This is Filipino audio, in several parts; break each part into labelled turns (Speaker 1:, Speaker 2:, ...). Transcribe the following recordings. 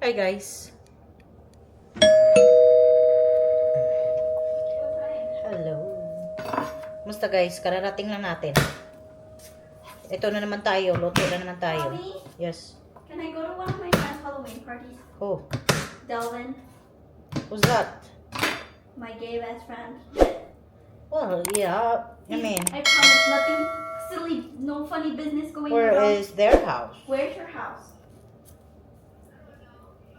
Speaker 1: Hi guys. Hello. Musta guys? Kararating lang natin. Ito na naman tayo. Luto na naman tayo.
Speaker 2: Mommy?
Speaker 1: Yes.
Speaker 2: Can I go to one of my friend's Halloween parties?
Speaker 1: Oh.
Speaker 2: Delvin,
Speaker 1: Who's that?
Speaker 2: my gay best friend.
Speaker 1: Well, yeah. I mean,
Speaker 2: I promise nothing silly, no funny business going
Speaker 1: where
Speaker 2: around.
Speaker 1: is their house?
Speaker 2: Where's your house?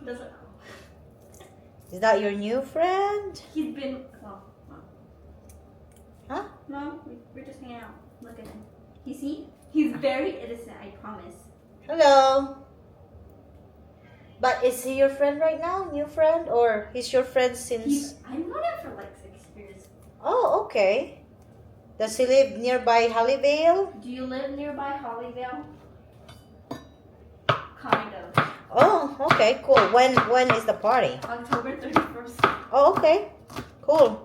Speaker 2: Doesn't know.
Speaker 1: Is that your new friend?
Speaker 2: He's been, well,
Speaker 1: Huh?
Speaker 2: no, we're just hanging out. Look at him. You see? He's very innocent, I promise.
Speaker 1: Hello. But is he your friend right now? New friend? Or he's your friend since...
Speaker 2: I've known him for like 6 years.
Speaker 1: Oh, okay. Does he live nearby Hollyvale?
Speaker 2: Do you live nearby Hollyvale? Kind of.
Speaker 1: Oh, okay, cool. When is the party?
Speaker 2: October 31st.
Speaker 1: Oh, okay. Cool.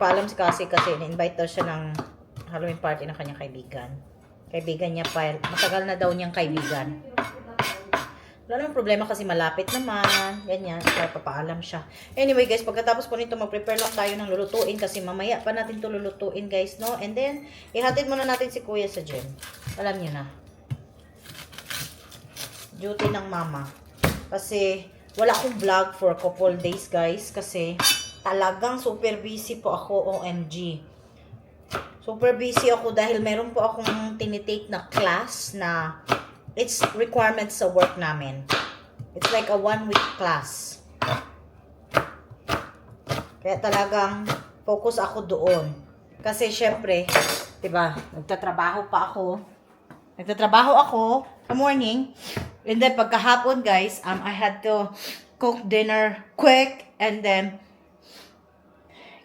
Speaker 1: Paalam si Cassie kasi in-invite daw siya ng Halloween party ng kanyang kaibigan. Kaibigan niya pa. Matagal na daw niyang kaibigan. Wala namang problema kasi malapit naman. Ganyan. Kaya papaalam siya. Anyway guys, pagkatapos po nito, mag-prepare lang tayo ng lulutuin kasi mamaya pa natin ito lulutuin guys, no? And then, ihatid muna natin si Kuya sa gym. Alam niyo na. Duty ng mama. Kasi, wala akong vlog for a couple days guys. Kasi, talagang super busy po ako, OMG. Super busy ako dahil meron po akong tinitake na class na it's requirements sa work namin. It's like a 1-week class. Kaya talagang focus ako doon. Kasi syempre, 'di ba, nagtatrabaho ako sa morning. And then pagkahapon, guys, I had to cook dinner quick and then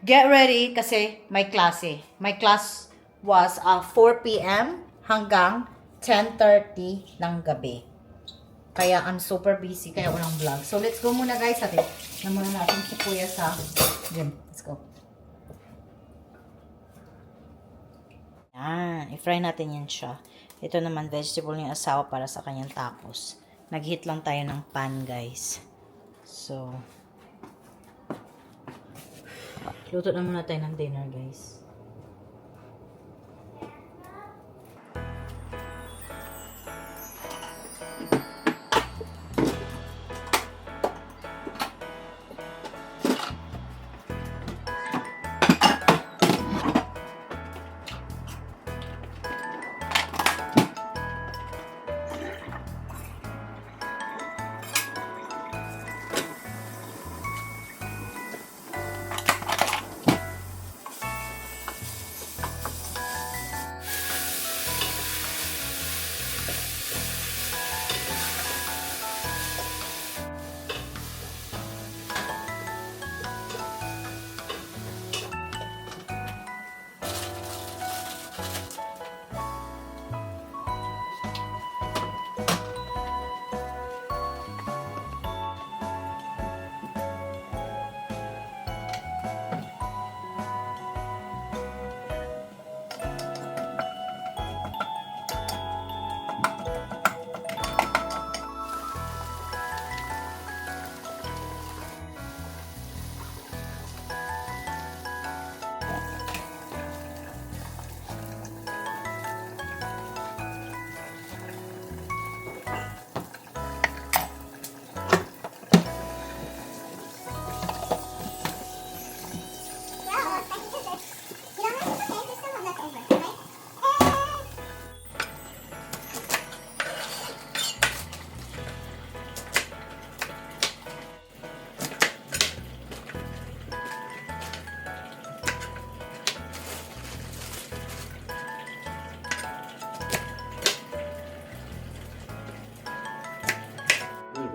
Speaker 1: get ready kasi may klase. My class was 4 p.m. hanggang 10:30 ng gabi. Kaya I'm super busy, kaya walang vlog. So let's go muna guys. Natin na muna natin si Kuya sa gym. Let's go. Yan. I-fry natin yan siya. Ito naman vegetable yung asawa para sa kanyang tacos. Nag-heat lang tayo ng pan guys. So, luto na muna tayo ng dinner guys.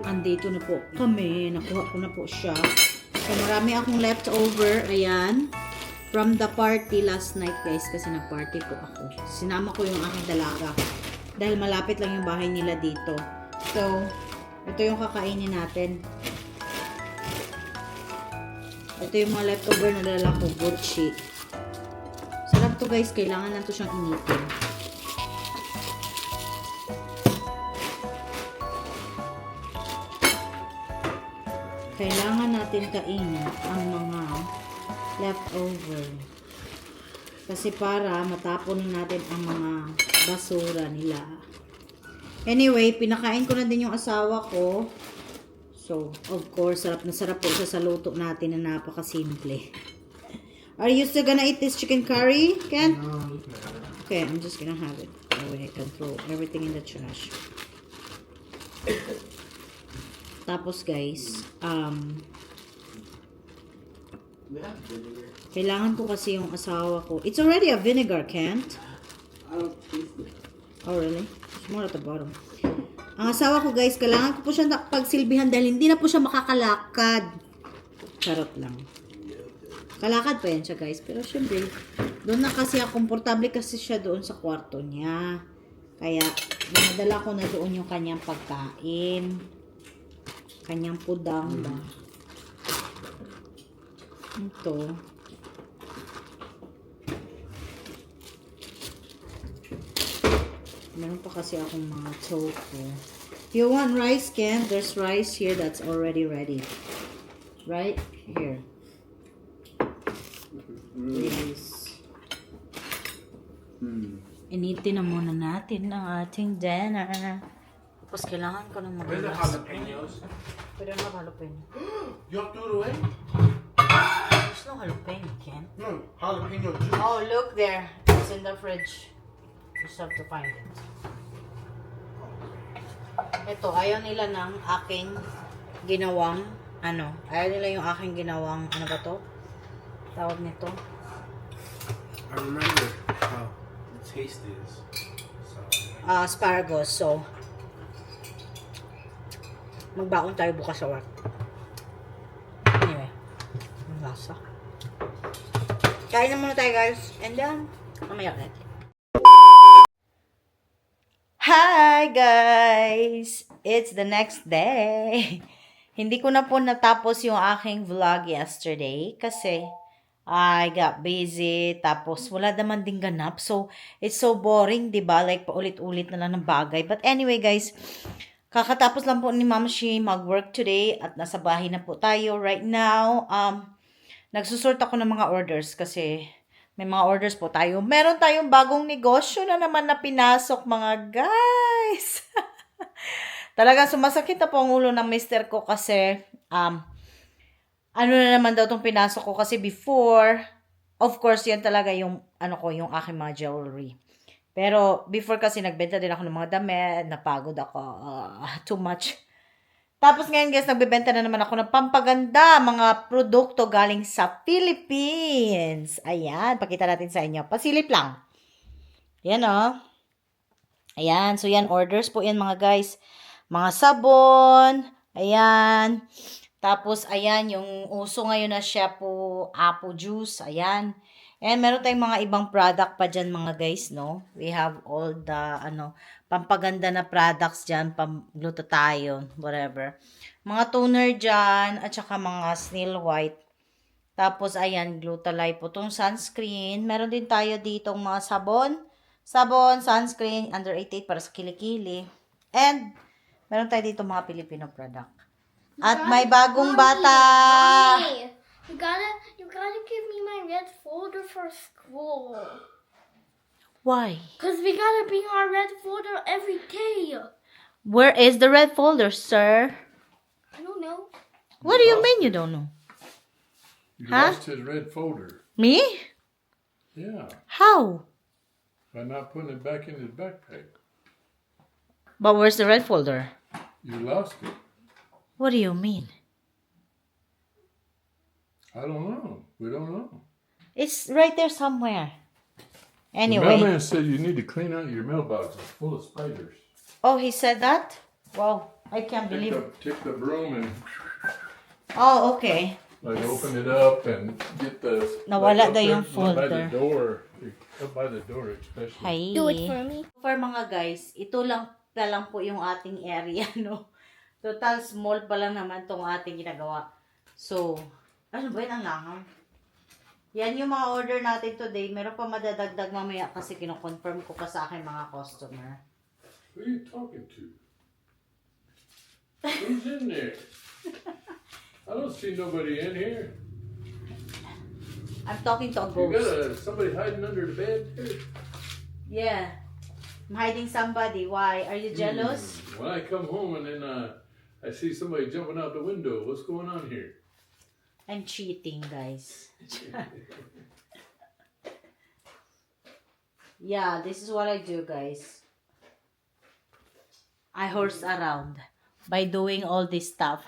Speaker 1: Andito na po kami. Nakuha ko na po siya. So, marami akong leftover. Ayan. From the party last night, guys. Kasi nag-party po ako. Sinama ko yung aking dalaga. Dahil malapit lang yung bahay nila dito. So, ito yung kakainin natin. Ito yung mga leftover na dala ko. Butchi. Sarap to guys. Kailangan lang to siyang initin. kailangan natin kainin ang mga leftover. Kasi para matapon na natin ang mga basura nila. Anyway, pinakain ko na din yung asawa ko. So, of course, sarap na sarap po siya sa luto natin na napakasimple. Are you still gonna eat this chicken curry, Ken?
Speaker 3: No, I'm looking at it.
Speaker 1: Okay, I'm just gonna have it. That way I can throw everything in the trash. Tapos guys,
Speaker 3: Yeah, vinegar.
Speaker 1: kailangan ko kasi yung asawa ko. It's already a vinegar, Kent.
Speaker 3: I don't taste it.
Speaker 1: Oh, really? It's more at the bottom. Ang asawa ko, guys, kailangan ko po siya pagsilbihan dahil hindi na po siya makakalakad. Charot lang. Kalakad pa yan siya, guys. Pero syempre, doon na kasi komportable kasi siya doon sa kwarto niya. Kaya, dinadala ko na doon yung kanyang pagkain. Kanyang pudang ba. Ito. Meron pa kasi akong mga tofu. If you want rice, Ken, there's rice here that's already ready. Right here. Please. Initin na muna natin ang ating dinner. Tapos kailangan ko ng mga
Speaker 3: Where's the jalapenos?
Speaker 1: Pwede na jalapeno.
Speaker 3: You have to throw it away?
Speaker 1: There's no jalapeno, Ken.
Speaker 3: No, jalapeno juice.
Speaker 1: Oh, look there. It's in the fridge. Just have to find it. Ito, ayaw nila ng aking ginawang, ayaw nila yung aking ginawang, ano ba to? Tawag nito.
Speaker 3: I remember how the taste is. So,
Speaker 1: Asparagus. So, magbaon tayo bukas sa work. Anyway, ang lasa. Kain na muna tayo, guys. And then, mamaya ulit. Hi guys! It's the next day. Hindi ko na po natapos yung aking vlog yesterday kasi I got busy tapos wala naman ding ganap. So, it's so boring, diba? Like, paulit-ulit na lang ng bagay. But anyway guys, kakatapos lang po ni Ma'am Shi mag-work today at nasa bahay na po tayo right now. Nagsusort ako ng mga orders kasi may mga orders po tayo. Meron tayong bagong negosyo na naman na pinasok, mga guys. Talagang sumasakit na po ang ulo ng mister ko kasi, ano na naman daw itong pinasok ko kasi before, of course, yan talaga yung, yung aking mga jewelry. Pero, before kasi nagbenta din ako ng mga damit, napagod ako, too much. Tapos ngayon guys, nagbebenta na naman ako ng pampaganda, mga produkto galing sa Philippines. Ayan, pakita natin sa inyo. Pasilip lang. Ayan Ayan, so yan, orders po yan mga guys. Mga sabon, ayan. Tapos, ayan, yung uso ngayon na shampoo, apple juice, ayan. And meron tayong mga ibang product pa dyan mga guys, no? We have all the, pampaganda na products dyan, glutathione, whatever. Mga toner dyan, at saka mga snail white. Tapos, ayan, glutalite po itong sunscreen. Meron din tayo ditong mga sabon, sunscreen, under 88 para sa kilikili. And, meron tayo dito mga Filipino product. At may bagong bata!
Speaker 2: Mommy, you gotta give me my red folder for school.
Speaker 1: Why?
Speaker 2: Cause we gotta bring our red folder every day.
Speaker 1: Where is the red folder, sir?
Speaker 2: I don't know.
Speaker 1: What do you mean you don't know?
Speaker 4: You
Speaker 1: Huh?
Speaker 4: lost his red folder.
Speaker 1: Me?
Speaker 4: Yeah,
Speaker 1: How?
Speaker 4: by not putting it back in his backpack.
Speaker 1: But where's the red folder?
Speaker 4: You lost it.
Speaker 1: What do you mean?
Speaker 4: I don't know. We don't know.
Speaker 1: It's right there somewhere.
Speaker 4: The
Speaker 1: Anyway.
Speaker 4: mailman said you need to clean out your mailbox. It's full of spiders.
Speaker 1: Oh, he said that? Wow, I can't believe it.
Speaker 4: Take the broom and
Speaker 1: Oh, okay.
Speaker 4: like open it up and get the.
Speaker 1: Nawala
Speaker 4: like, up
Speaker 1: daw yung
Speaker 4: there, By
Speaker 1: folder.
Speaker 4: the door, up by the door especially.
Speaker 1: Hi.
Speaker 2: Do it for me.
Speaker 1: For mga guys, ito lang po yung ating area, no? Total small pa lang naman tong ating ginagawa. So, ano ba yun ang langaw? Yan yung mga order natin today. Meron pa madadagdag mamaya kasi kino-confirm ko pa sa akin mga customer.
Speaker 4: Who are you talking to? Who's in there? I don't see nobody in here.
Speaker 1: I'm talking to a
Speaker 4: You got
Speaker 1: ghost.
Speaker 4: somebody hiding under the bed here?
Speaker 1: Yeah. I'm hiding somebody. Why? Are you jealous?
Speaker 4: When I come home and then I see somebody jumping out the window, what's going on here?
Speaker 1: I'm cheating, guys. Yeah, this is what I do, guys. I horse around by doing all this stuff.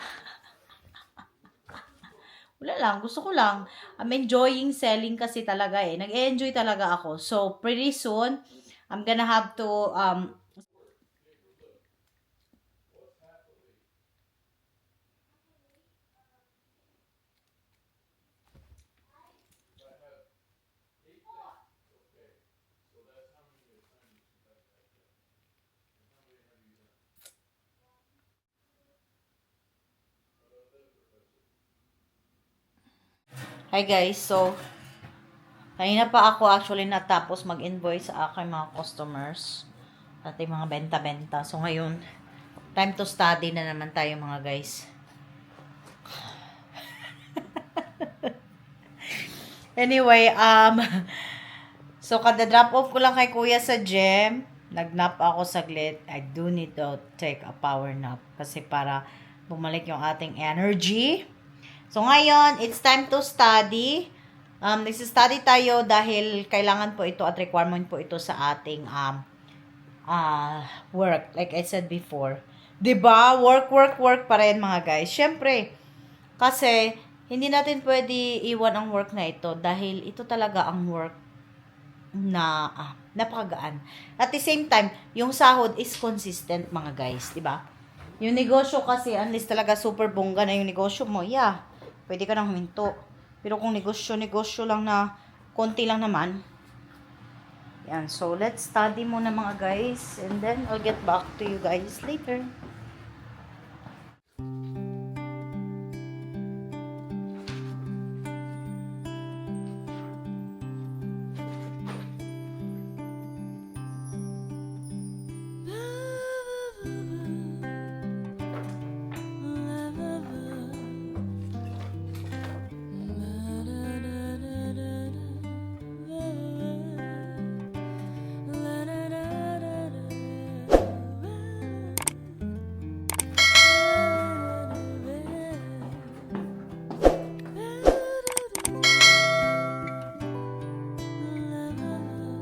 Speaker 1: Wala lang, gusto ko lang. I'm enjoying selling kasi talaga eh. Nag-enjoy talaga ako. So, pretty soon, I'm gonna have to, Hi guys, so, kanina pa ako actually natapos mag-invoice sa aking mga customers at yung mga benta-benta. So, ngayon, time to study na naman tayo mga guys. Anyway, so kada drop off ko lang kay kuya sa gym, nag-nap ako saglit. I do need to take a power nap kasi para bumalik yung ating energy. So ngayon, it's time to study. Nagsistudy tayo dahil kailangan po ito at requirement po ito sa ating work. Like I said before. 'Di ba? Work pa rin mga guys. Syempre, kasi hindi natin pwede iwan ang work na ito dahil ito talaga ang work na napakagaan. At the same time, yung sahod is consistent mga guys, 'di ba? Yung negosyo kasi, unless talaga super bongga na yung negosyo mo, yeah, pwede ka nang huminto. Pero kung negosyo lang na konti lang naman, yan. So, let's study muna mga guys. And then, I'll get back to you guys later.